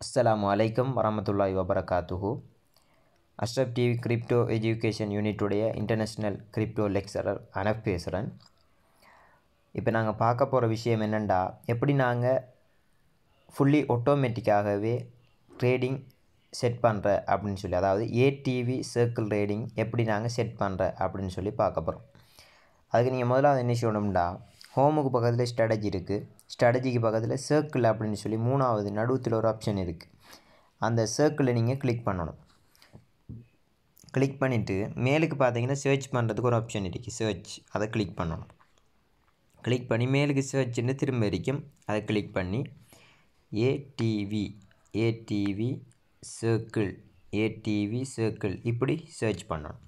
Assalamu alaikum warahmatullahi wabarakatuhu. Ashraf TV Crypto Education Unit உடைய international crypto lecturer enough பேசுகிறேன். இப்போ நாங்கள் பார்க்க போகிற விஷயம் என்னென்னா, எப்படி நாங்கள் ஃபுல்லி ஆட்டோமேட்டிக்காகவே ட்ரேடிங் செட் பண்ணுற அப்படின்னு சொல்லி, அதாவது ஏடிவி சர்க்கிள் ட்ரேடிங் எப்படி நாங்கள் செட் பண்ணுற அப்படின்னு சொல்லி பார்க்க போகிறோம். அதுக்கு நீங்கள் முதல்ல என்ன செய்யணும்னா, ஹோமுக்கு பக்கத்தில் ஸ்ட்ராட்டஜி இருக்குது, ஸ்ட்ராட்டஜிக்கு பக்கத்தில் சர்க்கிள் அப்படின்னு சொல்லி மூணாவது நடுவில் ஒரு ஆப்ஷன் இருக்குது. அந்த சர்க்கிளை நீங்கள் கிளிக் பண்ணணும். கிளிக் பண்ணிவிட்டு மேலுக்கு பார்த்தீங்கன்னா சர்ச் பண்ணுறதுக்கு ஒரு ஆப்ஷன் இருக்குது, சர்ச், அதை கிளிக் பண்ணணும். கிளிக் பண்ணி மேலுக்கு சர்ச்சுன்னு திரும்ப இருக்கும், அதை கிளிக் பண்ணி ஏடிவி சர்க்கிள் இப்படி சர்ச் பண்ணணும்.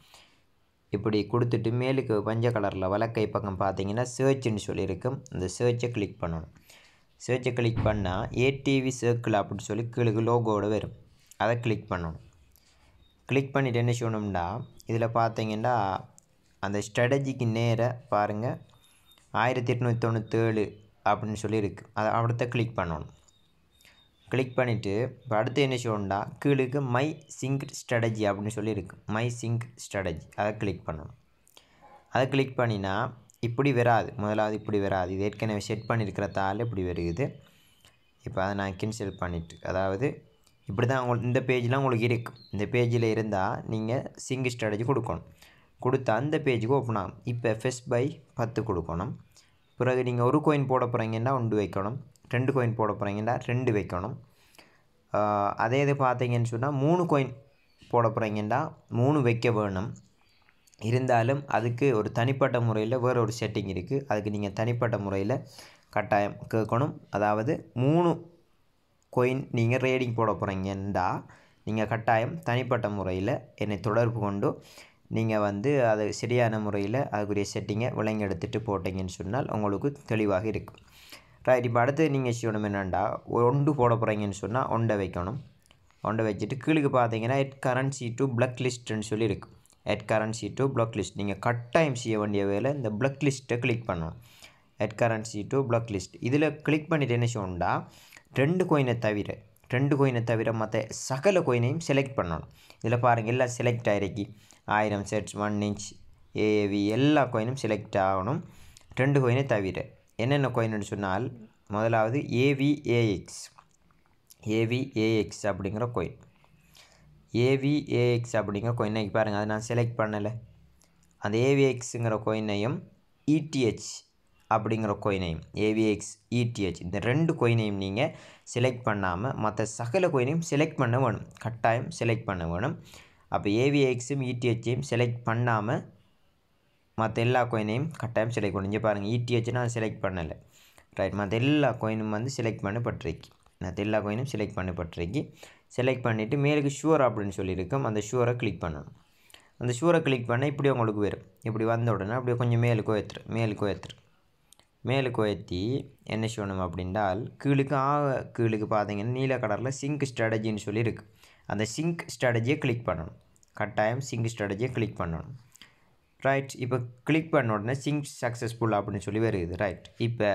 இப்படி கொடுத்துட்டு மேலுக்கு பஞ்ச கலரில் வலக்கை பக்கம் பார்த்தீங்கன்னா சர்ச்சுன்னு சொல்லியிருக்கும், அந்த சர்ச்சை கிளிக் பண்ணணும். சர்ச்சை கிளிக் பண்ணால் ஏடிவி சர்க்கிள் அப்படின்னு சொல்லி கீழே லோகோட வரும், அதை கிளிக் பண்ணணும். கிளிக் பண்ணிவிட்டு என்ன செய்யணும்னா, இதில் பார்த்தீங்கன்னா அந்த ஸ்ட்ராட்டஜிக்கு நேராக பாருங்கள் 1897 அப்படின்னு சொல்லி இருக்குது, அதை அடுத்த கிளிக் பண்ணணும். கிளிக் பண்ணிவிட்டு இப்போ அடுத்து என்ன செய்யணும்னா, கீழுக்கு மை சிங்க் ஸ்ட்ராட்டஜி அப்படின்னு சொல்லி இருக்குது, மை சிங்க் ஸ்ட்ராட்டஜி, அதை கிளிக் பண்ணணும். அதை கிளிக் பண்ணினா இப்படி வராது, முதலாவது இப்படி வராது, இது ஏற்கனவே செட் பண்ணியிருக்கிறதால இப்படி வருது. இப்போ அதை நான் கேன்சல் பண்ணிவிட்டு, அதாவது இப்படி தான் உங்களுக்கு இந்த பேஜ்லாம் உங்களுக்கு இருக்குது. இந்த பேஜில் இருந்தால் நீங்கள் சிங்க் ஸ்ட்ராட்டஜி கொடுக்கணும், கொடுத்தா அந்த பேஜுக்கு ஓப்பன் ஆகும். இப்போ ஃபெஸ்ட் பை 10 கொடுக்கணும். பிறகு நீங்கள் ஒரு கோயின் போட போகிறீங்கன்னா 1 வைக்கணும், 2 கோயின் போட போகிறீங்கன்னா 2 வைக்கணும். அதே இது பார்த்தீங்கன்னு சொன்னால் 3 கோயின் போட போகிறீங்கன்னா 3 வைக்க வேணும். இருந்தாலும் அதுக்கு ஒரு தனிப்பட்ட முறையில் வேறு ஒரு செட்டிங் இருக்குது, அதுக்கு நீங்கள் தனிப்பட்ட முறையில் கட்டாயம் கேட்கணும். அதாவது 3 கோயின் நீங்கள் ரேடிங் போட போகிறீங்கன்னா நீங்கள் கட்டாயம் தனிப்பட்ட முறையில் என்னை தொடர்பு கொண்டு நீங்கள் அது சரியான முறையில் அதுக்குரிய செட்டிங்கை விளங்கி எடுத்துகிட்டு போட்டிங்கன்னு சொன்னால் உங்களுக்கு தெளிவாக இருக்கும். ரைட், இப்போ அடுத்து நீங்கள் செய்யணும் என்னென்னா, 1 போட போகிறீங்கன்னு சொன்னால் 1 வைக்கணும். 1 வச்சுட்டு கீழுக்கு பார்த்தீங்கன்னா எட் கரன்சி டு பிளாக் லிஸ்ட்டுன்னு சொல்லி இருக்குது. எட் கரன்சி டு பிளாக் லிஸ்ட், நீங்கள் கட்டாயம் செய்ய வேண்டிய வேலை இந்த பிளாக் லிஸ்ட்டை கிளிக் பண்ணணும். எட் கரன்சி டு பிளாக் லிஸ்ட், இதில் கிளிக் பண்ணிவிட்டு என்ன செய்யணும்னா, 2 கோயினை தவிர மற்ற சகல கோயினையும் செலக்ட் பண்ணணும். இதில் பாருங்கள் எல்லாம் செலக்ட் ஆகிருக்கு, 1000 செட்ஸ், 1 இன்ச், ஏவி எல்லா கோயினும் செலக்ட் ஆகணும். 2 கோயினை தவிர என்னென்ன கோயின்னு சொன்னால், முதலாவது ஏவிஏஎக்ஸ் அப்படிங்கிற கோயின், ஏவிஏஎக்ஸ் அப்படிங்கிற கோயினை பாருங்கள், அதை நான் செலக்ட் பண்ணலை. அந்த ஏவிஎக்ஸுங்கிற கோயினையும் இடிஹெச் அப்படிங்கிற கோயினையும், ஏவிஎக்ஸ் இடிஹெச், இந்த 2 கோயினையும் நீங்கள் செலக்ட் பண்ணாமல் மற்ற சகல கோயினையும் செலக்ட் பண்ண வேணும், கட்டாயம் செலக்ட் பண்ண வேணும். அப்போ ஏவிஎக்ஸும் இடிஹெச்சையும் செலக்ட் பண்ணாமல் மற்ற எல்லா கோயினையும் கட்டாயம் செலக்ட் பண்ணணும். இங்கே பாருங்கள், இடிஹெச் நான் செலக்ட் பண்ணலை. ரைட், மற்ற எல்லா கோயினும் செலக்ட் பண்ணப்பட்டிருக்கு, எல்லா கோயினும் செலக்ட் பண்ணப்பட்டிருக்கு. செலக்ட் பண்ணிவிட்டு மேலுக்கு ஷுவர் அப்படின்னு சொல்லியிருக்கோம், அந்த ஷுவரை கிளிக் பண்ணணும். அந்த ஷுவரை கிளிக் பண்ணால் இப்படி உங்களுக்கு வரும். இப்படி வந்த உடனே அப்படியே கொஞ்சம் மேலுக்கு உயர்த்தி என்ன செய்யணும் அப்படின்றால், கீழுக்கு பார்த்தீங்கன்னா நீல கலரில் சிங்க் ஸ்ட்ராட்டஜின்னு சொல்லியிருக்கு, அந்த சிங்க் ஸ்ட்ராட்டஜியை கிளிக் பண்ணணும். கட்டாயம் சிங்க் ஸ்ட்ராட்டஜியை கிளிக் பண்ணணும். ரைட், இப்போ கிளிக் பண்ண உடனே சிங்க் சக்ஸஸ்ஃபுல் அப்படின்னு சொல்லி வருது. ரைட், இப்போ